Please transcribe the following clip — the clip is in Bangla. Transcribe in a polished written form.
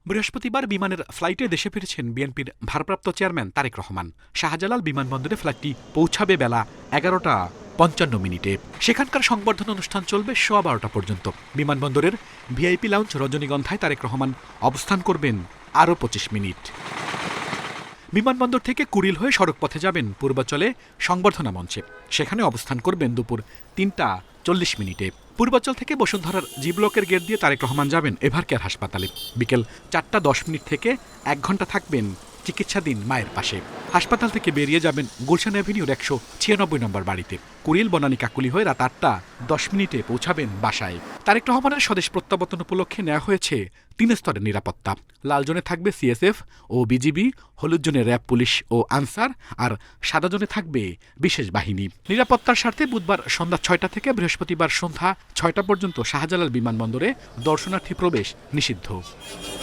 বৃহস্পতিবার বিমানের ফ্লাইটে দেশে ফিরেছেন বিএনপির ভারপ্রাপ্ত চেয়ারম্যান তারেক রহমান। শাহজালাল বিমানবন্দরে ফ্লাইটটি পৌঁছাবে বেলা 11:55 সেখানকার সংবর্ধনা অনুষ্ঠান চলবে 12:15 পর্যন্ত। বিমানবন্দরের ভিআইপি লাউঞ্জ রজনীগন্ধায় তারেক রহমান অবস্থান করবেন আরও 25 মিনিট। বিমানবন্দর থেকে কুড়িল হয়ে সড়কপথে যাবেন পূর্বাচলে সংবর্ধনা মঞ্চে। সেখানে অবস্থান করবেন দুপুর 3:40 পূর্বাচল থেকে বসুন্ধরার জি ব্লকের গেট দিয়ে তারেক রহমান যাবেন এভারকেয়ার হাসপাতালে। বিকেল 4:10 থেকে 1 ঘণ্টা থাকবেন চিকিৎসাধীন মায়ের পাশে। হাসপাতাল থেকে বেরিয়ে যাবেন গুলশান অ্যাভিনিউর 196 নম্বর বাড়িতে। কুড়িল বনানী কাকুলি হয়ে রাত 8:10 পৌঁছাবেন বাসায়। তারেক রহমানের স্বদেশ প্রত্যাবর্তন উপলক্ষে নেওয়া হয়েছে 3 স্তরের নিরাপত্তা। লাল জোনে থাকবে সিএসএফ ও বিজিবি, হলুদ জোনে র্যাব, পুলিশ ও আনসার, আর সাদা জোনে থাকবে বিশেষ বাহিনী। নিরাপত্তার স্বার্থে বুধবার সন্ধ্যা 6টা থেকে বৃহস্পতিবার সন্ধ্যা 6টা পর্যন্ত শাহজালাল বিমানবন্দরে দর্শনার্থী প্রবেশ নিষিদ্ধ।